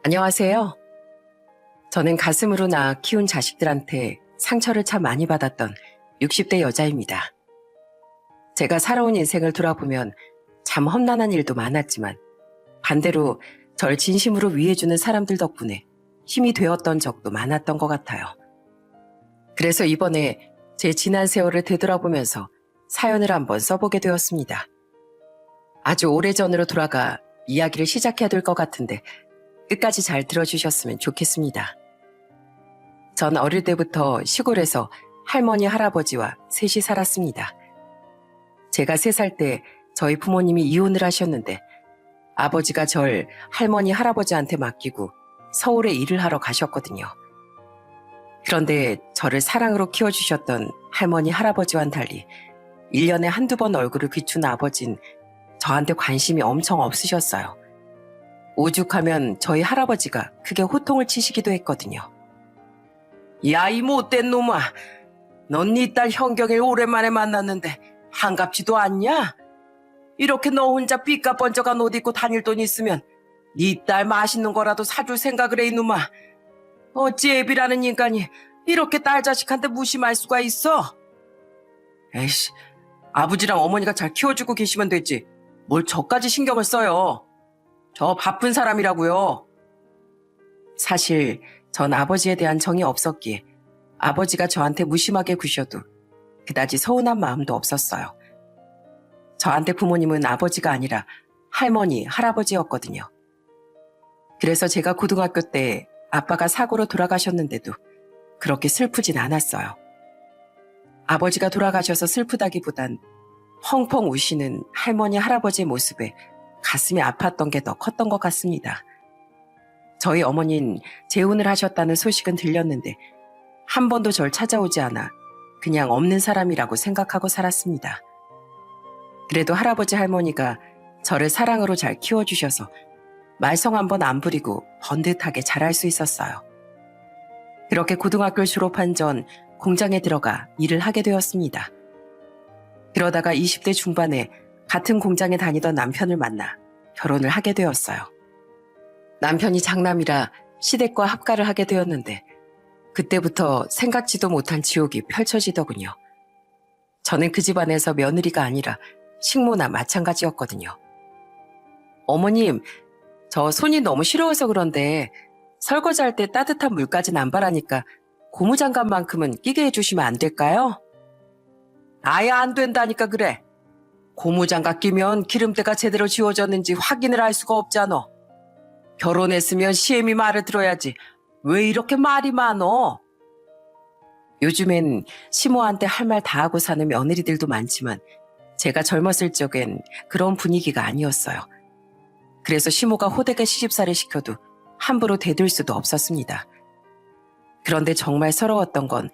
안녕하세요. 저는 가슴으로 낳아 키운 자식들한테 상처를 참 많이 받았던 60대 여자입니다. 제가 살아온 인생을 돌아보면 참 험난한 일도 많았지만 반대로 절 진심으로 위해주는 사람들 덕분에 힘이 되었던 적도 많았던 것 같아요. 그래서 이번에 제 지난 세월을 되돌아보면서 사연을 한번 써보게 되었습니다. 아주 오래전으로 돌아가 이야기를 시작해야 될 것 같은데 끝까지 잘 들어주셨으면 좋겠습니다. 전 어릴 때부터 시골에서 할머니, 할아버지와 셋이 살았습니다. 제가 3살 때 저희 부모님이 이혼을 하셨는데 아버지가 절 할머니, 할아버지한테 맡기고 서울에 일을 하러 가셨거든요. 그런데 저를 사랑으로 키워주셨던 할머니, 할아버지와는 달리 1년에 한두 번 얼굴을 비추는 아버진 저한테 관심이 엄청 없으셨어요. 오죽하면 저희 할아버지가 크게 호통을 치시기도 했거든요. 야, 이 못된 놈아. 넌 네 딸 현경을 오랜만에 만났는데 한갑지도 않냐? 이렇게 너 혼자 삐까번쩍한 옷 입고 다닐 돈 있으면 네 딸 맛있는 거라도 사줄 생각을 해, 이놈아. 어찌 애비라는 인간이 이렇게 딸 자식한테 무심할 수가 있어? 에이씨, 아버지랑 어머니가 잘 키워주고 계시면 되지. 뭘 저까지 신경을 써요. 저 바쁜 사람이라고요. 사실 전 아버지에 대한 정이 없었기에 아버지가 저한테 무심하게 구셔도 그다지 서운한 마음도 없었어요. 저한테 부모님은 아버지가 아니라 할머니, 할아버지였거든요. 그래서 제가 고등학교 때 아빠가 사고로 돌아가셨는데도 그렇게 슬프진 않았어요. 아버지가 돌아가셔서 슬프다기보단 펑펑 우시는 할머니, 할아버지의 모습에 가슴이 아팠던 게 더 컸던 것 같습니다. 저희 어머니는 재혼을 하셨다는 소식은 들렸는데 한 번도 절 찾아오지 않아 그냥 없는 사람이라고 생각하고 살았습니다. 그래도 할아버지, 할머니가 저를 사랑으로 잘 키워주셔서 말썽 한 번 안 부리고 번듯하게 자랄 수 있었어요. 그렇게 고등학교를 졸업한 전 공장에 들어가 일을 하게 되었습니다. 그러다가 20대 중반에 같은 공장에 다니던 남편을 만나 결혼을 하게 되었어요. 남편이 장남이라 시댁과 합가를 하게 되었는데 그때부터 생각지도 못한 지옥이 펼쳐지더군요. 저는 그 집안에서 며느리가 아니라 식모나 마찬가지였거든요. 어머님, 저 손이 너무 시려워서 그런데 설거지할 때 따뜻한 물까지는 안 바라니까 고무장갑만큼은 끼게 해주시면 안 될까요? 아예 안 된다니까 그래. 고무장갑 끼면 기름때가 제대로 지워졌는지 확인을 할 수가 없잖아. 결혼했으면 시애미 말을 들어야지. 왜 이렇게 말이 많어? 요즘엔 시모한테 할 말 다 하고 사는 며느리들도 많지만 제가 젊었을 적엔 그런 분위기가 아니었어요. 그래서 시모가 호되게 시집살이 시켜도 함부로 대들 수도 없었습니다. 그런데 정말 서러웠던 건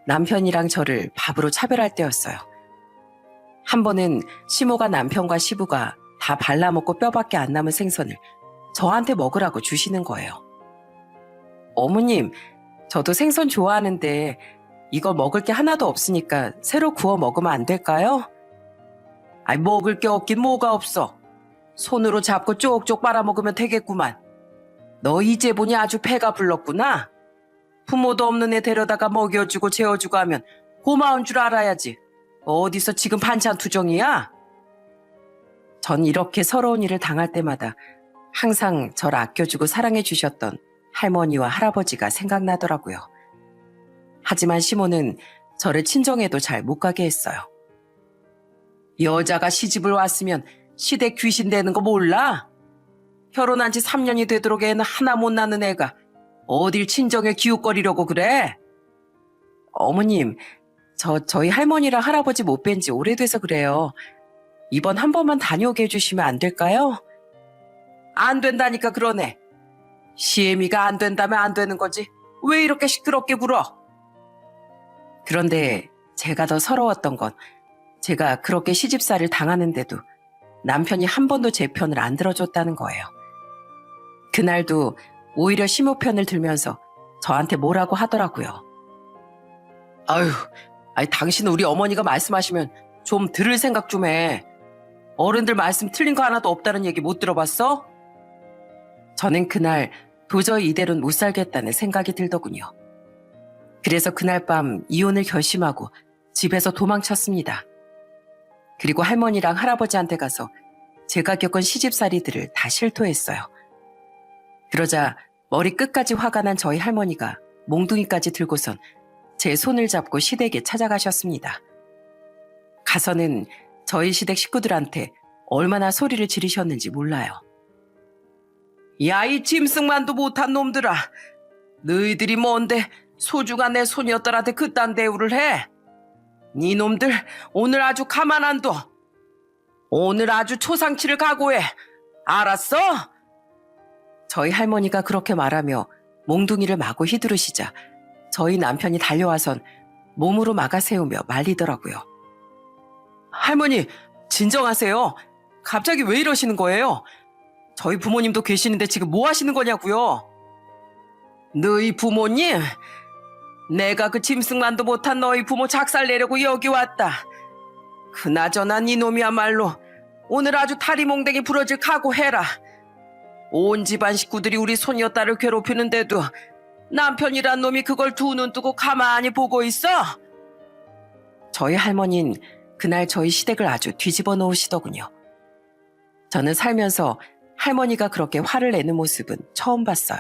남편이랑 저를 밥으로 차별할 때였어요. 한 번은 시모가 남편과 시부가 다 발라먹고 뼈밖에 안 남은 생선을 저한테 먹으라고 주시는 거예요. 어머님, 저도 생선 좋아하는데 이거 먹을 게 하나도 없으니까 새로 구워 먹으면 안 될까요? 아이, 먹을 게 없긴 뭐가 없어. 손으로 잡고 쪽쪽 빨아먹으면 되겠구만. 너 이제 보니 아주 배가 불렀구나. 부모도 없는 애 데려다가 먹여주고 재워주고 하면 고마운 줄 알아야지. 어디서 지금 반찬 투정이야? 전 이렇게 서러운 일을 당할 때마다 항상 절 아껴주고 사랑해 주셨던 할머니와 할아버지가 생각나더라고요. 하지만 시모는 저를 친정에도 잘 못 가게 했어요. 여자가 시집을 왔으면 시댁 귀신 되는 거 몰라? 결혼한 지 3년이 되도록 애는 하나 못 낳는 애가 어딜 친정에 기웃거리려고 그래? 어머님, 저희 할머니랑 할아버지 못 뵌 지 오래돼서 그래요. 이번 한 번만 다녀오게 해주시면 안 될까요? 안 된다니까 그러네. 시애미가 안 된다면 안 되는 거지. 왜 이렇게 시끄럽게 굴어? 그런데 제가 더 서러웠던 건 제가 그렇게 시집살이를 당하는데도 남편이 한 번도 제 편을 안 들어줬다는 거예요. 그날도 오히려 시모 편을 들면서 저한테 뭐라고 하더라고요. 아유, 당신 우리 어머니가 말씀하시면 좀 들을 생각 좀 해. 어른들 말씀 틀린 거 하나도 없다는 얘기 못 들어봤어? 저는 그날 도저히 이대로는 못 살겠다는 생각이 들더군요. 그래서 그날 밤 이혼을 결심하고 집에서 도망쳤습니다. 그리고 할머니랑 할아버지한테 가서 제가 겪은 시집살이들을 다 실토했어요. 그러자 머리 끝까지 화가 난 저희 할머니가 몽둥이까지 들고선 제 손을 잡고 시댁에 찾아가셨습니다. 가서는 저희 시댁 식구들한테 얼마나 소리를 지르셨는지 몰라요. 야, 이 짐승만도 못한 놈들아. 너희들이 뭔데 소중한 내 손녀딸한테 그딴 대우를 해? 니 놈들 오늘 아주 가만 안 둬. 오늘 아주 초상치를 각오해. 알았어? 저희 할머니가 그렇게 말하며 몽둥이를 마구 휘두르시자 저희 남편이 달려와선 몸으로 막아 세우며 말리더라고요. 할머니, 진정하세요. 갑자기 왜 이러시는 거예요? 저희 부모님도 계시는데 지금 뭐 하시는 거냐고요? 너희 부모님? 내가 그 짐승만도 못한 너희 부모 작살내려고 여기 왔다. 그나저나 네 놈이야말로 오늘 아주 다리몽댕이 부러질 각오해라. 온 집안 식구들이 우리 손녀딸을 괴롭히는데도 남편이란 놈이 그걸 두 눈 뜨고 가만히 보고 있어? 저희 할머니는 그날 저희 시댁을 아주 뒤집어 놓으시더군요. 저는 살면서 할머니가 그렇게 화를 내는 모습은 처음 봤어요.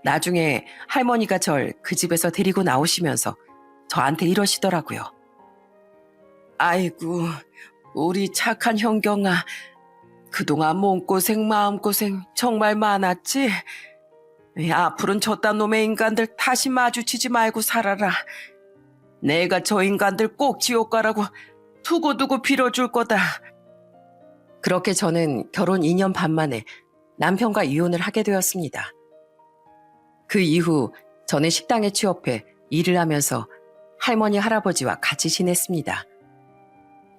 나중에 할머니가 절 그 집에서 데리고 나오시면서 저한테 이러시더라고요. 아이고, 우리 착한 형경아. 그동안 몸고생 마음고생 정말 많았지? 앞으로는 저딴 놈의 인간들 다시 마주치지 말고 살아라. 내가 저 인간들 꼭 지옥 가라고 두고두고 빌어줄 거다. 그렇게 저는 결혼 2년 반 만에 남편과 이혼을 하게 되었습니다. 그 이후 저는 식당에 취업해 일을 하면서 할머니, 할아버지와 같이 지냈습니다.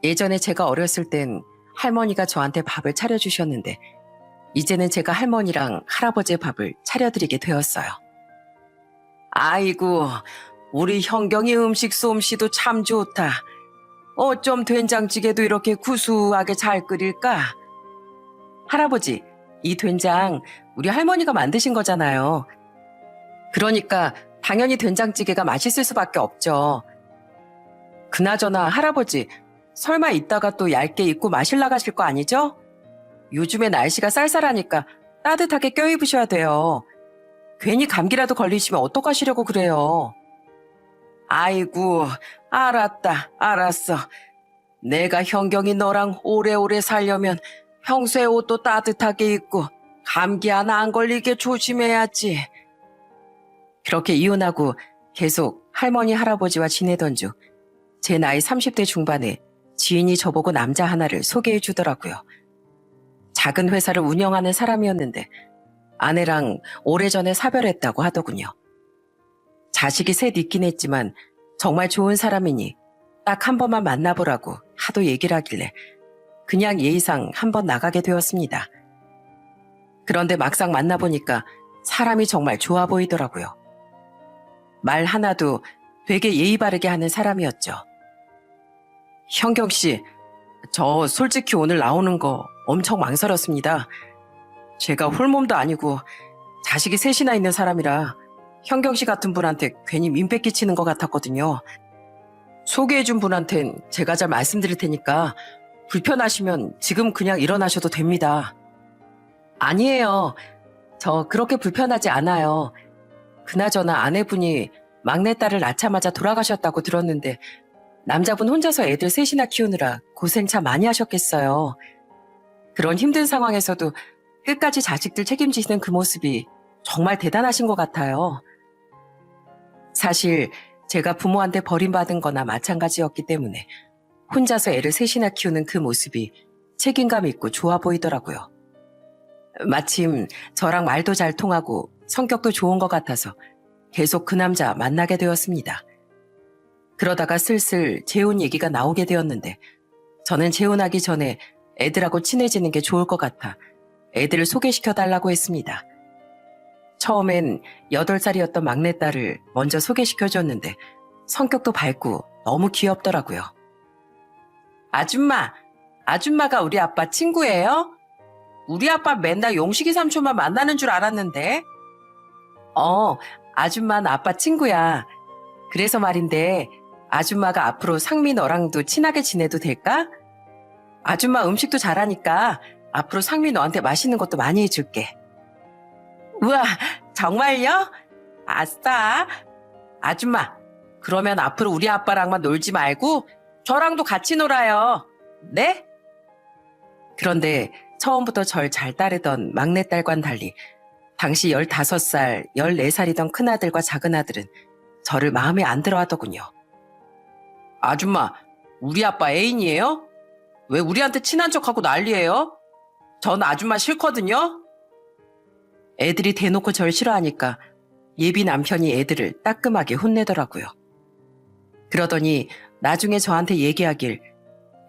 예전에 제가 어렸을 땐 할머니가 저한테 밥을 차려주셨는데 이제는 제가 할머니랑 할아버지의 밥을 차려드리게 되었어요. 아이고, 우리 형경이 음식 솜씨도 참 좋다. 어쩜 된장찌개도 이렇게 구수하게 잘 끓일까? 할아버지, 이 된장 우리 할머니가 만드신 거잖아요. 그러니까 당연히 된장찌개가 맛있을 수밖에 없죠. 그나저나 할아버지, 설마 이따가 또 얇게 입고 마실 나가실 거 아니죠? 요즘에 날씨가 쌀쌀하니까 따뜻하게 껴입으셔야 돼요. 괜히 감기라도 걸리시면 어떡하시려고 그래요. 아이고, 알았다, 알았어. 내가 형경이 너랑 오래오래 살려면 평소에 옷도 따뜻하게 입고 감기 하나 안 걸리게 조심해야지. 그렇게 이혼하고 계속 할머니, 할아버지와 지내던 중 제 나이 30대 중반에 지인이 저보고 남자 하나를 소개해 주더라고요. 작은 회사를 운영하는 사람이었는데 아내랑 오래전에 사별했다고 하더군요. 자식이 셋 있긴 했지만 정말 좋은 사람이니 딱 한 번만 만나보라고 하도 얘기를 하길래 그냥 예의상 한 번 나가게 되었습니다. 그런데 막상 만나보니까 사람이 정말 좋아 보이더라고요. 말 하나도 되게 예의 바르게 하는 사람이었죠. 형경 씨, 저 솔직히 오늘 나오는 거 엄청 망설였습니다. 제가 홀몸도 아니고 자식이 셋이나 있는 사람이라 형경 씨 같은 분한테 괜히 민폐 끼치는 것 같았거든요. 소개해준 분한텐 제가 잘 말씀드릴 테니까 불편하시면 지금 그냥 일어나셔도 됩니다. 아니에요. 저 그렇게 불편하지 않아요. 그나저나 아내분이 막내딸을 낳자마자 돌아가셨다고 들었는데 남자분 혼자서 애들 셋이나 키우느라 고생 참 많이 하셨겠어요. 그런 힘든 상황에서도 끝까지 자식들 책임지시는 그 모습이 정말 대단하신 것 같아요. 사실 제가 부모한테 버림받은 거나 마찬가지였기 때문에 혼자서 애를 셋이나 키우는 그 모습이 책임감 있고 좋아 보이더라고요. 마침 저랑 말도 잘 통하고 성격도 좋은 것 같아서 계속 그 남자 만나게 되었습니다. 그러다가 슬슬 재혼 얘기가 나오게 되었는데 저는 재혼하기 전에 애들하고 친해지는 게 좋을 것 같아 애들을 소개시켜달라고 했습니다. 처음엔 8살이었던 막내딸을 먼저 소개시켜줬는데 성격도 밝고 너무 귀엽더라고요. 아줌마가 우리 아빠 친구예요? 우리 아빠 맨날 용식이 삼촌만 만나는 줄 알았는데. 아줌마는 아빠 친구야. 그래서 말인데 아줌마가 앞으로 상미 너랑도 친하게 지내도 될까? 아줌마 음식도 잘하니까 앞으로 상미 너한테 맛있는 것도 많이 해줄게. 우와, 정말요? 아싸. 아줌마, 그러면 앞으로 우리 아빠랑만 놀지 말고 저랑도 같이 놀아요. 네? 그런데 처음부터 절 잘 따르던 막내딸과는 달리 당시 15살, 14살이던 큰아들과 작은아들은 저를 마음에 안 들어 하더군요. 아줌마, 우리 아빠 애인이에요? 왜 우리한테 친한 척하고 난리예요? 전 아줌마 싫거든요? 애들이 대놓고 절 싫어하니까 예비 남편이 애들을 따끔하게 혼내더라고요. 그러더니 나중에 저한테 얘기하길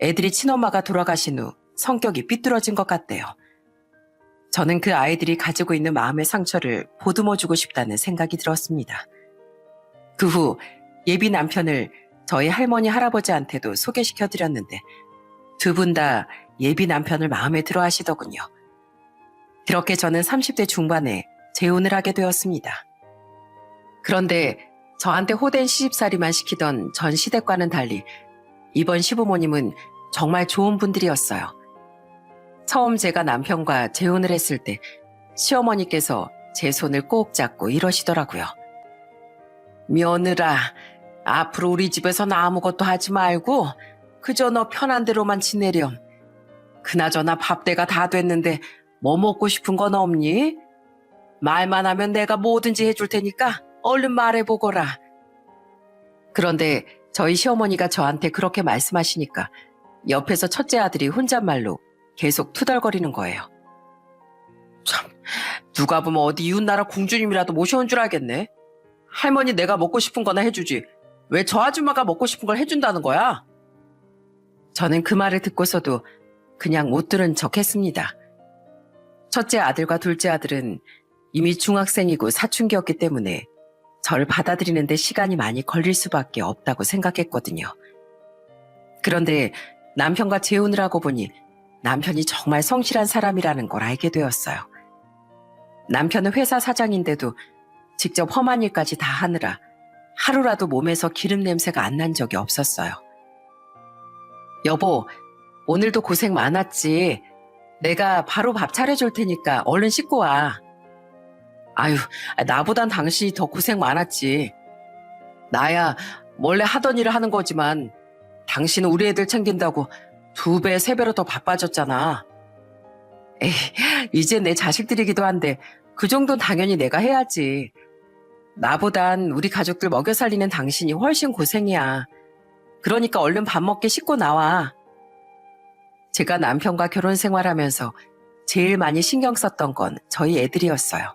애들이 친엄마가 돌아가신 후 성격이 삐뚤어진 것 같대요. 저는 그 아이들이 가지고 있는 마음의 상처를 보듬어주고 싶다는 생각이 들었습니다. 그 후 예비 남편을 저희 할머니 할아버지한테도 소개시켜드렸는데 두 분 다 예비 남편을 마음에 들어 하시더군요. 그렇게 저는 30대 중반에 재혼을 하게 되었습니다. 그런데 저한테 호된 시집살이만 시키던 전 시댁과는 달리 이번 시부모님은 정말 좋은 분들이었어요. 처음 제가 남편과 재혼을 했을 때 시어머니께서 제 손을 꼭 잡고 이러시더라고요. 며느라, 앞으로 우리 집에서는 아무것도 하지 말고 그저 너 편한 대로만 지내렴. 그나저나 밥대가 다 됐는데 뭐 먹고 싶은 건 없니? 말만 하면 내가 뭐든지 해줄 테니까 얼른 말해보거라. 그런데 저희 시어머니가 저한테 그렇게 말씀하시니까 옆에서 첫째 아들이 혼잣말로 계속 투덜거리는 거예요. 참, 누가 보면 어디 이웃나라 공주님이라도 모셔온 줄 알겠네. 할머니 내가 먹고 싶은 거나 해주지. 왜 저 아줌마가 먹고 싶은 걸 해준다는 거야? 저는 그 말을 듣고서도 그냥 못 들은 척 했습니다. 첫째 아들과 둘째 아들은 이미 중학생이고 사춘기였기 때문에 저를 받아들이는데 시간이 많이 걸릴 수밖에 없다고 생각했거든요. 그런데 남편과 재혼을 하고 보니 남편이 정말 성실한 사람이라는 걸 알게 되었어요. 남편은 회사 사장인데도 직접 험한 일까지 다 하느라 하루라도 몸에서 기름 냄새가 안 난 적이 없었어요. 여보, 오늘도 고생 많았지. 내가 바로 밥 차려줄 테니까 얼른 씻고 와. 아유, 나보단 당신이 더 고생 많았지. 나야 원래 하던 일을 하는 거지만 당신은 우리 애들 챙긴다고 2배, 3배로 더 바빠졌잖아. 에이, 이제 내 자식들이기도 한데 그 정도는 당연히 내가 해야지. 나보단 우리 가족들 먹여 살리는 당신이 훨씬 고생이야. 그러니까 얼른 밥 먹게 씻고 나와. 제가 남편과 결혼 생활하면서 제일 많이 신경 썼던 건 저희 애들이었어요.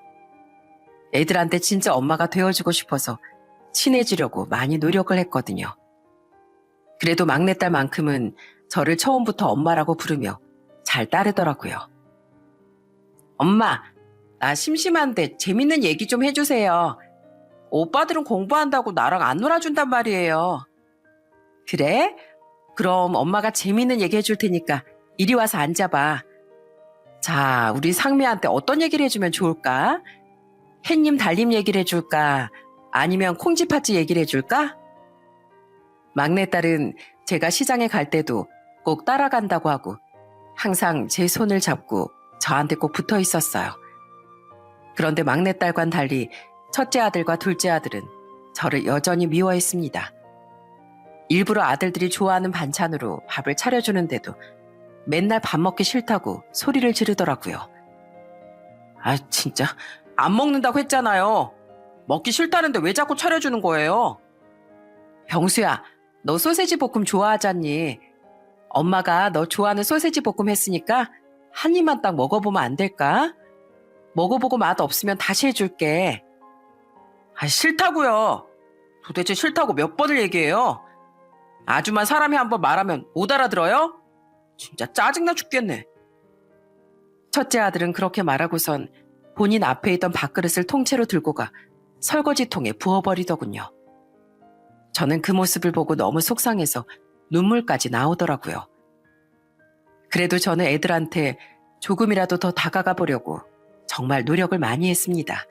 애들한테 진짜 엄마가 되어주고 싶어서 친해지려고 많이 노력을 했거든요. 그래도 막내딸만큼은 저를 처음부터 엄마라고 부르며 잘 따르더라고요. 엄마, 나 심심한데 재밌는 얘기 좀 해주세요. 오빠들은 공부한다고 나랑 안 놀아준단 말이에요. 그래? 그럼 엄마가 재밌는 얘기 해줄 테니까 이리 와서 앉아봐. 자, 우리 상미한테 어떤 얘기를 해주면 좋을까? 햇님 달님 얘기를 해줄까? 아니면 콩쥐팥쥐 얘기를 해줄까? 막내딸은 제가 시장에 갈 때도 꼭 따라간다고 하고 항상 제 손을 잡고 저한테 꼭 붙어 있었어요. 그런데 막내딸과는 달리 첫째 아들과 둘째 아들은 저를 여전히 미워했습니다. 일부러 아들들이 좋아하는 반찬으로 밥을 차려주는데도 맨날 밥 먹기 싫다고 소리를 지르더라고요. 아, 진짜 안 먹는다고 했잖아요. 먹기 싫다는데 왜 자꾸 차려주는 거예요? 병수야, 너 소세지 볶음 좋아하잖니. 엄마가 너 좋아하는 소세지 볶음 했으니까 한 입만 딱 먹어보면 안 될까? 먹어보고 맛 없으면 다시 해줄게. 아, 싫다고요. 도대체 싫다고 몇 번을 얘기해요? 아줌마 사람이 한번 말하면 못 알아들어요? 진짜 짜증나 죽겠네. 첫째 아들은 그렇게 말하고선 본인 앞에 있던 밥그릇을 통째로 들고 가 설거지통에 부어버리더군요. 저는 그 모습을 보고 너무 속상해서 눈물까지 나오더라고요. 그래도 저는 애들한테 조금이라도 더 다가가 보려고 정말 노력을 많이 했습니다.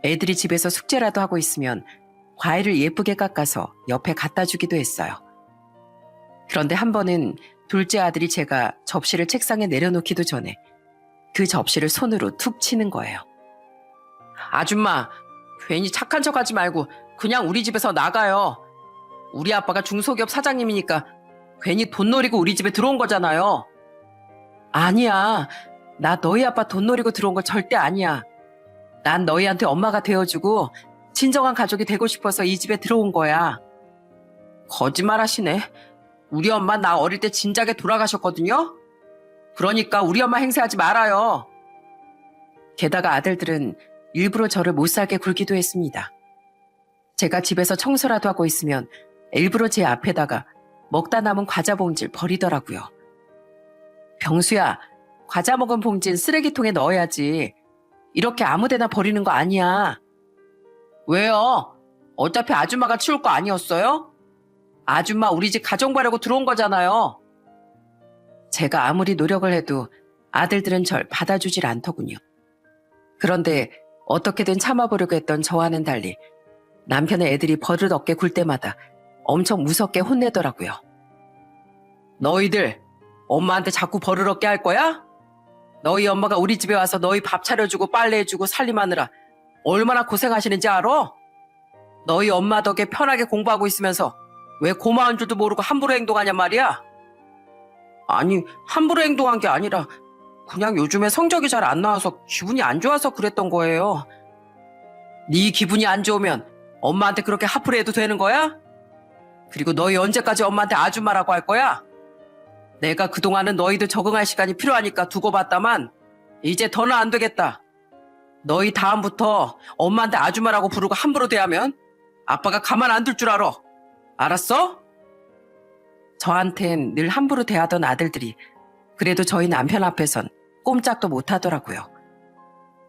애들이 집에서 숙제라도 하고 있으면 과일을 예쁘게 깎아서 옆에 갖다 주기도 했어요. 그런데 한 번은 둘째 아들이 제가 접시를 책상에 내려놓기도 전에 그 접시를 손으로 툭 치는 거예요. 아줌마, 괜히 착한 척 하지 말고 그냥 우리 집에서 나가요. 우리 아빠가 중소기업 사장님이니까 괜히 돈 노리고 우리 집에 들어온 거잖아요. 아니야. 나 너희 아빠 돈 노리고 들어온 거 절대 아니야. 난 너희한테 엄마가 되어주고 진정한 가족이 되고 싶어서 이 집에 들어온 거야. 거짓말 하시네. 우리 엄마 나 어릴 때 진작에 돌아가셨거든요. 그러니까 우리 엄마 행세하지 말아요. 게다가 아들들은 일부러 저를 못살게 굴기도 했습니다. 제가 집에서 청소라도 하고 있으면 일부러 제 앞에다가 먹다 남은 과자 봉지를 버리더라고요. 병수야, 과자 먹은 봉지는 쓰레기통에 넣어야지. 이렇게 아무데나 버리는 거 아니야. 왜요? 어차피 아줌마가 치울 거 아니었어요? 아줌마 우리 집 가정 보려고 들어온 거잖아요. 제가 아무리 노력을 해도 아들들은 절 받아주질 않더군요. 그런데 어떻게든 참아보려고 했던 저와는 달리 남편의 애들이 버릇없게 굴 때마다 엄청 무섭게 혼내더라고요. 너희들 엄마한테 자꾸 버릇없게 할 거야? 너희 엄마가 우리 집에 와서 너희 밥 차려주고 빨래해주고 살림하느라 얼마나 고생하시는지 알아? 너희 엄마 덕에 편하게 공부하고 있으면서 왜 고마운 줄도 모르고 함부로 행동하냔 말이야? 아니, 함부로 행동한 게 아니라 그냥 요즘에 성적이 잘 안 나와서 기분이 안 좋아서 그랬던 거예요. 네 기분이 안 좋으면 엄마한테 그렇게 화풀이 해도 되는 거야? 그리고 너희 언제까지 엄마한테 아줌마라고 할 거야? 내가 그동안은 너희들 적응할 시간이 필요하니까 두고 봤다만 이제 더는 안 되겠다. 너희 다음부터 엄마한테 아줌마라고 부르고 함부로 대하면 아빠가 가만 안 둘 줄 알아. 알았어? 저한텐 늘 함부로 대하던 아들들이 그래도 저희 남편 앞에선 꼼짝도 못하더라고요.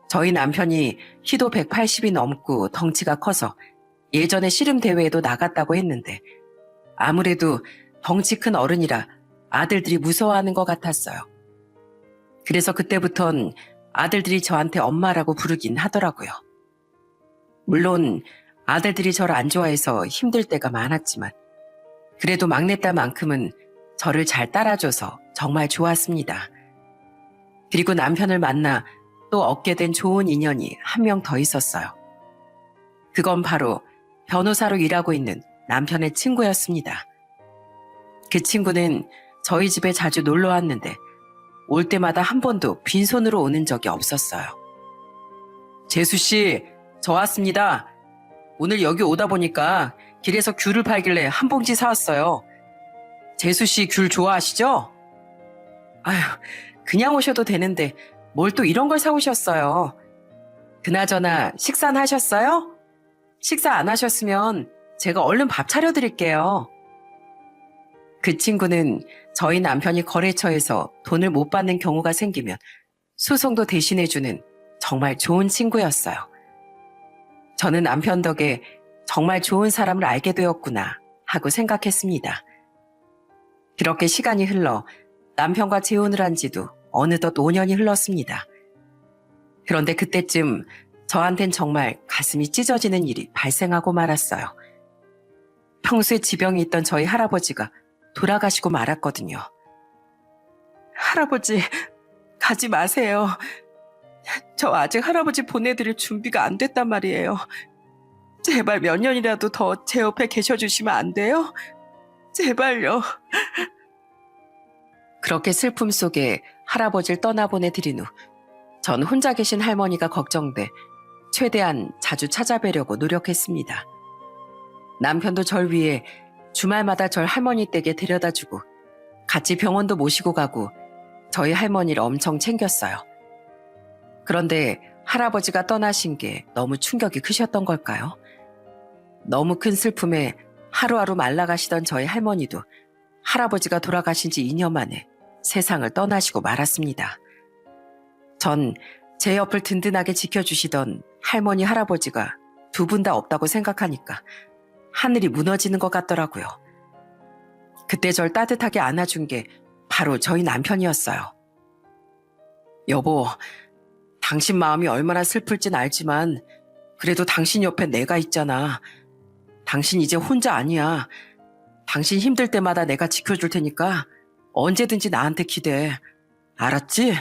저희 남편이 키도 180이 넘고 덩치가 커서 예전에 씨름 대회에도 나갔다고 했는데 아무래도 덩치 큰 어른이라 아들들이 무서워하는 것 같았어요. 그래서 그때부턴 아들들이 저한테 엄마라고 부르긴 하더라고요. 물론 아들들이 저를 안 좋아해서 힘들 때가 많았지만 그래도 막내딸만큼은 저를 잘 따라줘서 정말 좋았습니다. 그리고 남편을 만나 또 얻게 된 좋은 인연이 한 명 더 있었어요. 그건 바로 변호사로 일하고 있는 남편의 친구였습니다. 그 친구는 저희 집에 자주 놀러 왔는데 올 때마다 한 번도 빈손으로 오는 적이 없었어요. 재수씨, 저 왔습니다. 오늘 여기 오다 보니까 길에서 귤을 팔길래 한 봉지 사왔어요. 재수씨 귤 좋아하시죠? 아휴, 그냥 오셔도 되는데 뭘 또 이런 걸 사오셨어요. 그나저나 식사는 하셨어요? 식사 안 하셨으면 제가 얼른 밥 차려드릴게요. 그 친구는 저희 남편이 거래처에서 돈을 못 받는 경우가 생기면 소송도 대신해주는 정말 좋은 친구였어요. 저는 남편 덕에 정말 좋은 사람을 알게 되었구나 하고 생각했습니다. 그렇게 시간이 흘러 남편과 재혼을 한 지도 어느덧 5년이 흘렀습니다. 그런데 그때쯤 저한텐 정말 가슴이 찢어지는 일이 발생하고 말았어요. 평소에 지병이 있던 저희 할아버지가 돌아가시고 말았거든요. 할아버지, 가지 마세요. 저 아직 할아버지 보내드릴 준비가 안 됐단 말이에요. 제발 몇 년이라도 더 제 옆에 계셔주시면 안 돼요? 제발요. 그렇게 슬픔 속에 할아버지를 떠나보내드린 후 전 혼자 계신 할머니가 걱정돼 최대한 자주 찾아뵈려고 노력했습니다. 남편도 절 위해 주말마다 절 할머니 댁에 데려다주고 같이 병원도 모시고 가고 저희 할머니를 엄청 챙겼어요. 그런데 할아버지가 떠나신 게 너무 충격이 크셨던 걸까요? 너무 큰 슬픔에 하루하루 말라가시던 저희 할머니도 할아버지가 돌아가신 지 2년 만에 세상을 떠나시고 말았습니다. 전 제 옆을 든든하게 지켜주시던 할머니, 할아버지가 두 분 다 없다고 생각하니까 하늘이 무너지는 것 같더라고요. 그때 절 따뜻하게 안아준 게 바로 저희 남편이었어요. 여보, 당신 마음이 얼마나 슬플진 알지만 그래도 당신 옆에 내가 있잖아. 당신 이제 혼자 아니야. 당신 힘들 때마다 내가 지켜줄 테니까 언제든지 나한테 기대해. 알았지?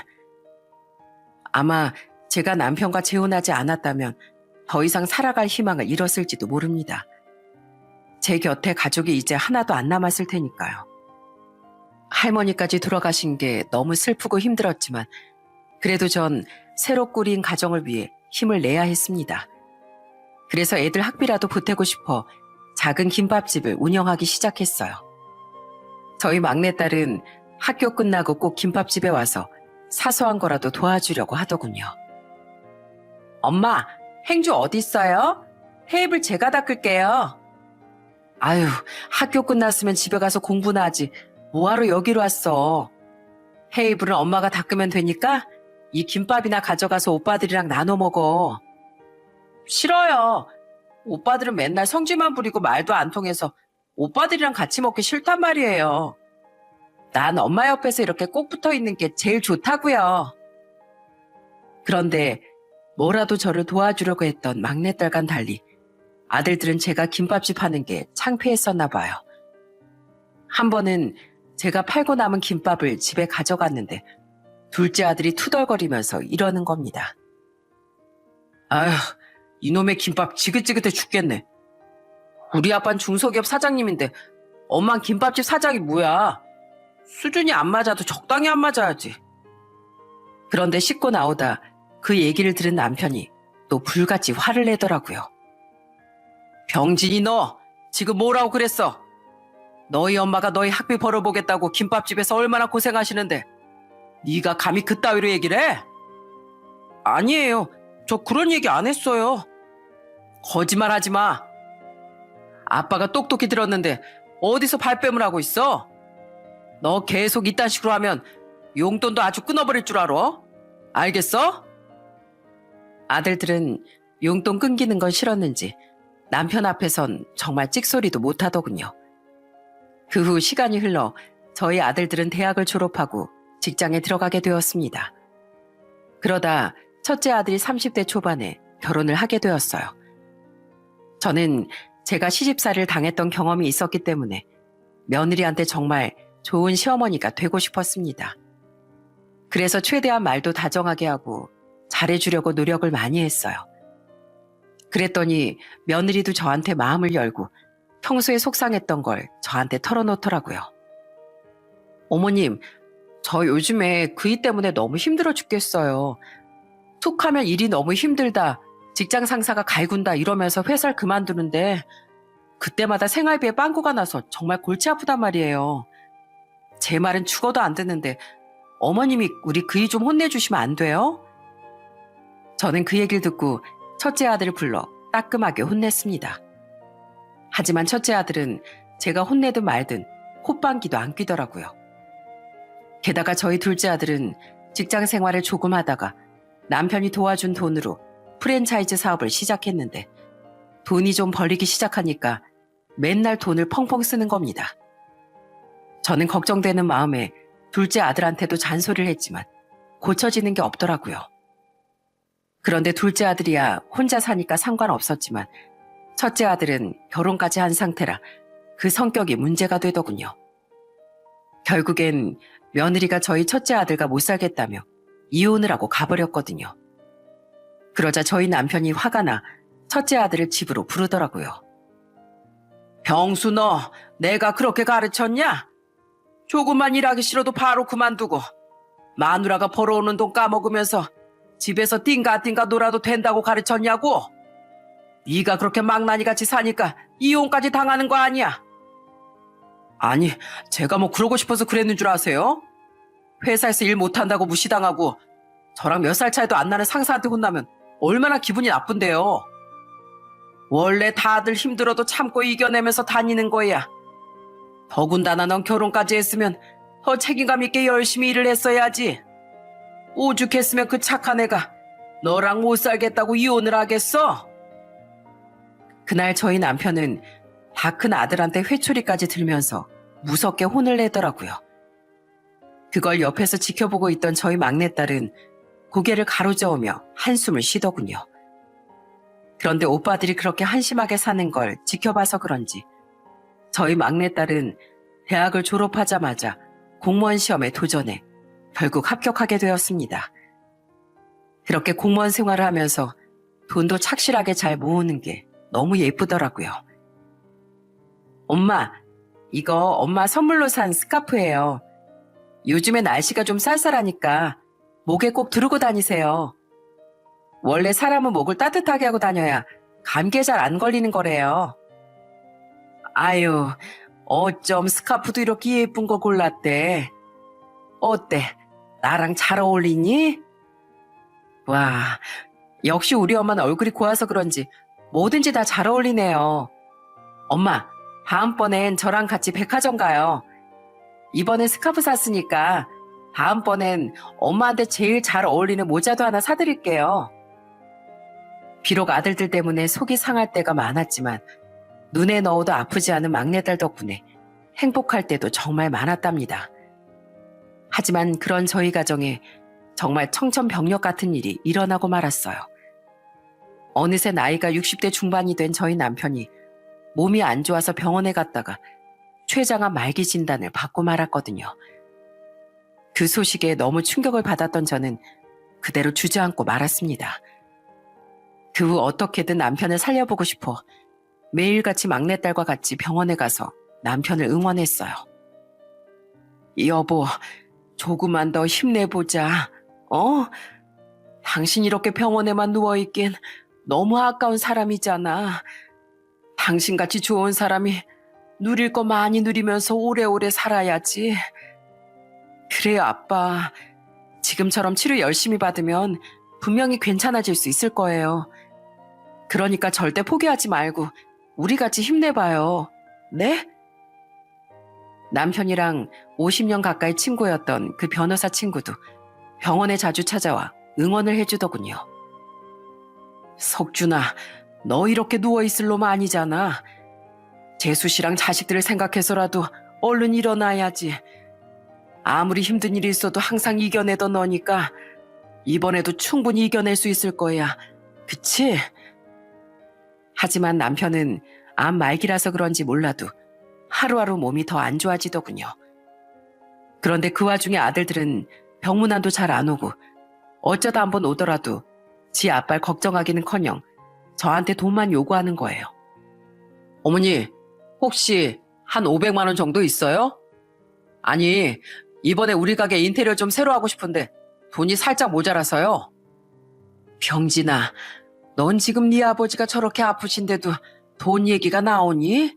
아마 제가 남편과 재혼하지 않았다면 더 이상 살아갈 희망을 잃었을지도 모릅니다. 제 곁에 가족이 이제 하나도 안 남았을 테니까요. 할머니까지 돌아가신 게 너무 슬프고 힘들었지만 그래도 전 새로 꾸린 가정을 위해 힘을 내야 했습니다. 그래서 애들 학비라도 보태고 싶어 작은 김밥집을 운영하기 시작했어요. 저희 막내딸은 학교 끝나고 꼭 김밥집에 와서 사소한 거라도 도와주려고 하더군요. 엄마, 행주 어디 있어요? 테이블 제가 닦을게요. 아유, 학교 끝났으면 집에 가서 공부나 하지. 뭐하러 여기로 왔어? 테이블은 엄마가 닦으면 되니까 이 김밥이나 가져가서 오빠들이랑 나눠 먹어. 싫어요. 오빠들은 맨날 성질만 부리고 말도 안 통해서 오빠들이랑 같이 먹기 싫단 말이에요. 난 엄마 옆에서 이렇게 꼭 붙어 있는 게 제일 좋다고요. 그런데 뭐라도 저를 도와주려고 했던 막내딸과는 달리 아들들은 제가 김밥집 하는 게 창피했었나 봐요. 한 번은 제가 팔고 남은 김밥을 집에 가져갔는데 둘째 아들이 투덜거리면서 이러는 겁니다. 아휴, 이놈의 김밥 지긋지긋해 죽겠네. 우리 아빠는 중소기업 사장님인데 엄만 김밥집 사장이 뭐야. 수준이 안 맞아도 적당히 안 맞아야지. 그런데 씻고 나오다 그 얘기를 들은 남편이 또 불같이 화를 내더라고요. 병진이 너 지금 뭐라고 그랬어? 너희 엄마가 너희 학비 벌어보겠다고 김밥집에서 얼마나 고생하시는데 네가 감히 그따위로 얘기를 해? 아니에요. 저 그런 얘기 안 했어요. 거짓말하지 마. 아빠가 똑똑히 들었는데 어디서 발뺌을 하고 있어? 너 계속 이딴 식으로 하면 용돈도 아주 끊어버릴 줄 알아? 알겠어? 아들들은 용돈 끊기는 건 싫었는지 남편 앞에선 정말 찍소리도 못하더군요. 그 후 시간이 흘러 저희 아들들은 대학을 졸업하고 직장에 들어가게 되었습니다. 그러다 첫째 아들이 30대 초반에 결혼을 하게 되었어요. 저는 제가 시집살이를 당했던 경험이 있었기 때문에 며느리한테 정말 좋은 시어머니가 되고 싶었습니다. 그래서 최대한 말도 다정하게 하고 잘해주려고 노력을 많이 했어요. 그랬더니 며느리도 저한테 마음을 열고 평소에 속상했던 걸 저한테 털어놓더라고요. 어머님, 저 요즘에 그 일 때문에 너무 힘들어 죽겠어요. 툭 하면 일이 너무 힘들다, 직장 상사가 갈군다 이러면서 회사를 그만두는데 그때마다 생활비에 빵꾸가 나서 정말 골치 아프단 말이에요. 제 말은 죽어도 안 듣는데 어머님이 우리 그 일 좀 혼내주시면 안 돼요? 저는 그 얘기를 듣고 첫째 아들을 불러 따끔하게 혼냈습니다. 하지만 첫째 아들은 제가 혼내든 말든 콧방귀도 안 뀌더라고요. 게다가 저희 둘째 아들은 직장 생활을 조금 하다가 남편이 도와준 돈으로 프랜차이즈 사업을 시작했는데 돈이 좀 벌리기 시작하니까 맨날 돈을 펑펑 쓰는 겁니다. 저는 걱정되는 마음에 둘째 아들한테도 잔소리를 했지만 고쳐지는 게 없더라고요. 그런데 둘째 아들이야 혼자 사니까 상관없었지만 첫째 아들은 결혼까지 한 상태라 그 성격이 문제가 되더군요. 결국엔 며느리가 저희 첫째 아들과 못 살겠다며 이혼을 하고 가버렸거든요. 그러자 저희 남편이 화가 나 첫째 아들을 집으로 부르더라고요. 병수 너 내가 그렇게 가르쳤냐? 조금만 일하기 싫어도 바로 그만두고 마누라가 벌어오는 돈 까먹으면서 집에서 띵가띵가 놀아도 된다고 가르쳤냐고? 네가 그렇게 망나니같이 사니까 이혼까지 당하는 거 아니야? 아니, 제가 뭐 그러고 싶어서 그랬는 줄 아세요? 회사에서 일 못한다고 무시당하고 저랑 몇 살 차이도 안 나는 상사한테 혼나면 얼마나 기분이 나쁜데요. 원래 다들 힘들어도 참고 이겨내면서 다니는 거야. 더군다나 넌 결혼까지 했으면 더 책임감 있게 열심히 일을 했어야지. 오죽했으면 그 착한 애가 너랑 못 살겠다고 이혼을 하겠어? 그날 저희 남편은 다 큰 아들한테 회초리까지 들면서 무섭게 혼을 내더라고요. 그걸 옆에서 지켜보고 있던 저희 막내딸은 고개를 가로저으며 한숨을 쉬더군요. 그런데 오빠들이 그렇게 한심하게 사는 걸 지켜봐서 그런지 저희 막내딸은 대학을 졸업하자마자 공무원 시험에 도전해 결국 합격하게 되었습니다. 그렇게 공무원 생활을 하면서 돈도 착실하게 잘 모으는 게 너무 예쁘더라고요. 엄마, 이거 엄마 선물로 산 스카프예요. 요즘에 날씨가 좀 쌀쌀하니까 목에 꼭 두르고 다니세요. 원래 사람은 목을 따뜻하게 하고 다녀야 감기에 잘 안 걸리는 거래요. 아유, 어쩜 스카프도 이렇게 예쁜 거 골랐대. 어때? 나랑 잘 어울리니? 와, 역시 우리 엄마는 얼굴이 고와서 그런지 뭐든지 다 잘 어울리네요. 엄마, 다음번엔 저랑 같이 백화점 가요. 이번엔 스카프 샀으니까 다음번엔 엄마한테 제일 잘 어울리는 모자도 하나 사드릴게요. 비록 아들들 때문에 속이 상할 때가 많았지만 눈에 넣어도 아프지 않은 막내딸 덕분에 행복할 때도 정말 많았답니다. 하지만 그런 저희 가정에 정말 청천벽력 같은 일이 일어나고 말았어요. 어느새 나이가 60대 중반이 된 저희 남편이 몸이 안 좋아서 병원에 갔다가 췌장암 말기 진단을 받고 말았거든요. 그 소식에 너무 충격을 받았던 저는 그대로 주저앉고 말았습니다. 그 후 어떻게든 남편을 살려보고 싶어 매일같이 막내딸과 같이 병원에 가서 남편을 응원했어요. 여보, 조금만 더 힘내보자. 당신 이렇게 병원에만 누워있긴 너무 아까운 사람이잖아. 당신같이 좋은 사람이 누릴 거 많이 누리면서 오래오래 살아야지. 그래요, 아빠. 지금처럼 치료 열심히 받으면 분명히 괜찮아질 수 있을 거예요. 그러니까 절대 포기하지 말고 우리 같이 힘내봐요. 네? 남편이랑 50년 가까이 친구였던 그 변호사 친구도 병원에 자주 찾아와 응원을 해주더군요. 석준아, 너 이렇게 누워있을 놈 아니잖아. 재수 씨랑 자식들을 생각해서라도 얼른 일어나야지. 아무리 힘든 일이 있어도 항상 이겨내던 너니까 이번에도 충분히 이겨낼 수 있을 거야. 그치? 하지만 남편은 암 말기라서 그런지 몰라도 하루하루 몸이 더 안 좋아지더군요. 그런데 그 와중에 아들들은 병문안도 잘 안 오고 어쩌다 한번 오더라도 지 아빠를 걱정하기는커녕 저한테 돈만 요구하는 거예요. 어머니, 혹시 한 500만 원 정도 있어요? 아니, 이번에 우리 가게 인테리어 좀 새로 하고 싶은데 돈이 살짝 모자라서요. 병진아, 넌 지금 네 아버지가 저렇게 아프신데도 돈 얘기가 나오니?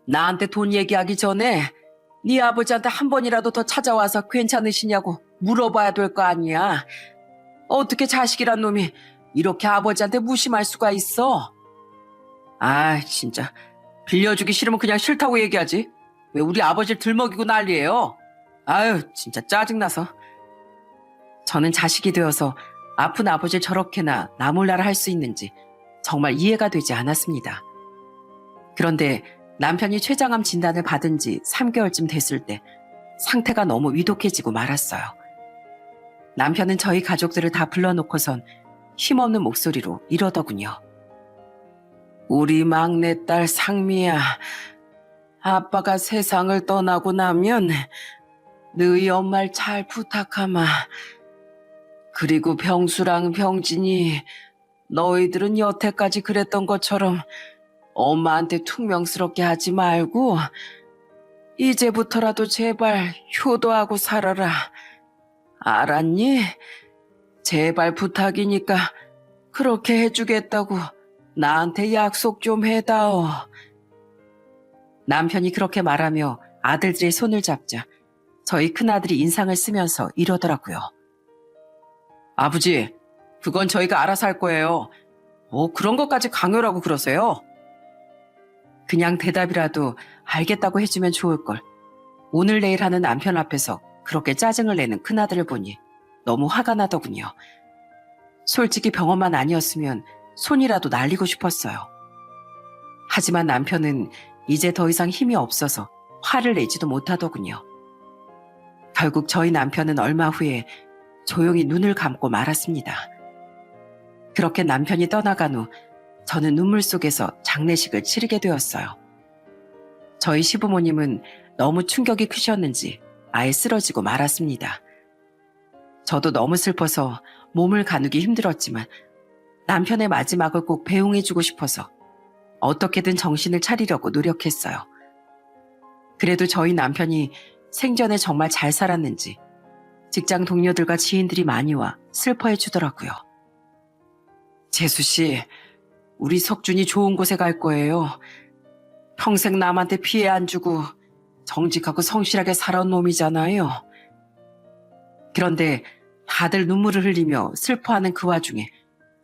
나한테 돈 얘기하기 전에 네 아버지한테 한 번이라도 더 찾아와서 괜찮으시냐고 물어봐야 될 거 아니야. 어떻게 자식이란 놈이 이렇게 아버지한테 무심할 수가 있어? 아, 진짜 빌려주기 싫으면 그냥 싫다고 얘기하지. 왜 우리 아버지를 들먹이고 난리예요? 아유, 진짜 짜증나서. 저는 자식이 되어서 아픈 아버지를 저렇게나 나몰라라 할 수 있는지 정말 이해가 되지 않았습니다. 그런데 남편이 췌장암 진단을 받은 지 3개월쯤 됐을 때 상태가 너무 위독해지고 말았어요. 남편은 저희 가족들을 다 불러놓고선 힘없는 목소리로 이러더군요. 우리 막내딸 상미야, 아빠가 세상을 떠나고 나면 너희 엄마를 잘 부탁하마. 그리고 병수랑 병진이 너희들은 여태까지 그랬던 것처럼 엄마한테 퉁명스럽게 하지 말고 이제부터라도 제발 효도하고 살아라. 알았니? 제발 부탁이니까 그렇게 해주겠다고 나한테 약속 좀 해다오. 남편이 그렇게 말하며 아들들의 손을 잡자 저희 큰아들이 인상을 쓰면서 이러더라고요. 아버지, 그건 저희가 알아서 할 거예요. 그런 것까지 강요라고 그러세요? 그냥 대답이라도 알겠다고 해주면 좋을걸. 오늘 내일 하는 남편 앞에서 그렇게 짜증을 내는 큰아들을 보니 너무 화가 나더군요. 솔직히 병원만 아니었으면 손이라도 날리고 싶었어요. 하지만 남편은 이제 더 이상 힘이 없어서 화를 내지도 못하더군요. 결국 저희 남편은 얼마 후에 조용히 눈을 감고 말았습니다. 그렇게 남편이 떠나간 후 저는 눈물 속에서 장례식을 치르게 되었어요. 저희 시부모님은 너무 충격이 크셨는지 아예 쓰러지고 말았습니다. 저도 너무 슬퍼서 몸을 가누기 힘들었지만 남편의 마지막을 꼭 배웅해주고 싶어서 어떻게든 정신을 차리려고 노력했어요. 그래도 저희 남편이 생전에 정말 잘 살았는지 직장 동료들과 지인들이 많이 와 슬퍼해 주더라고요. 재수 씨, 우리 석준이 좋은 곳에 갈 거예요. 평생 남한테 피해 안 주고 정직하고 성실하게 살아온 놈이잖아요. 그런데 다들 눈물을 흘리며 슬퍼하는 그 와중에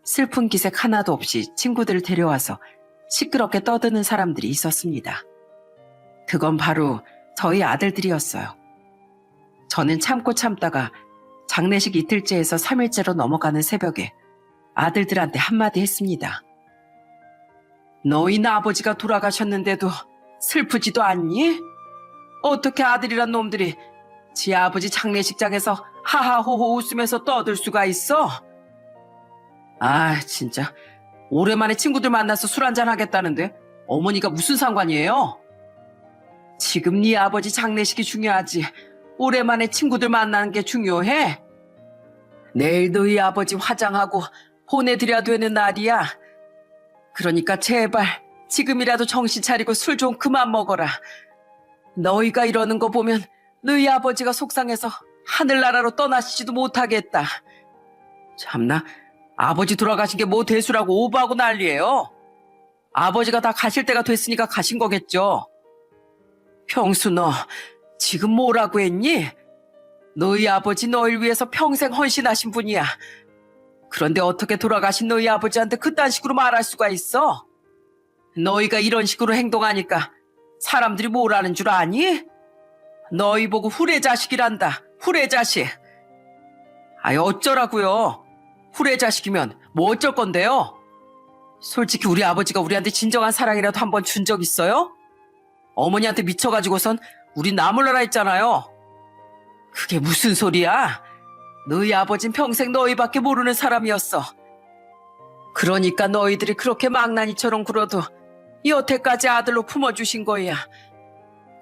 슬픈 기색 하나도 없이 친구들을 데려와서 시끄럽게 떠드는 사람들이 있었습니다. 그건 바로 저희 아들들이었어요. 저는 참고 참다가 장례식 이틀째에서 3일째로 넘어가는 새벽에 아들들한테 한마디 했습니다. 너희네 아버지가 돌아가셨는데도 슬프지도 않니? 어떻게 아들이란 놈들이 지 아버지 장례식장에서 하하호호 웃으면서 떠들 수가 있어? 아, 진짜 오랜만에 친구들 만나서 술 한잔 하겠다는데 어머니가 무슨 상관이에요? 지금 네 아버지 장례식이 중요하지 오랜만에 친구들 만나는 게 중요해? 내일 너희 아버지 화장하고 보내드려야 되는 날이야. 그러니까 제발 지금이라도 정신 차리고 술 좀 그만 먹어라. 너희가 이러는 거 보면 너희 아버지가 속상해서 하늘나라로 떠나시지도 못하겠다. 참나, 아버지 돌아가신 게 뭐 대수라고 오버하고 난리예요. 아버지가 다 가실 때가 됐으니까 가신 거겠죠. 평수 너 지금 뭐라고 했니? 너희 아버지 너희를 위해서 평생 헌신하신 분이야. 그런데 어떻게 돌아가신 너희 아버지한테 그딴 식으로 말할 수가 있어? 너희가 이런 식으로 행동하니까 사람들이 뭐라는 줄 아니? 너희 보고 후레자식이란다. 후레자식. 아이 어쩌라고요. 후레자식이면 뭐 어쩔 건데요? 솔직히 우리 아버지가 우리한테 진정한 사랑이라도 한 번 준 적 있어요? 어머니한테 미쳐가지고선 우리 나몰라라 했잖아요. 그게 무슨 소리야? 너희 아버진 평생 너희밖에 모르는 사람이었어. 그러니까 너희들이 그렇게 망나니처럼 굴어도 여태까지 아들로 품어주신 거야.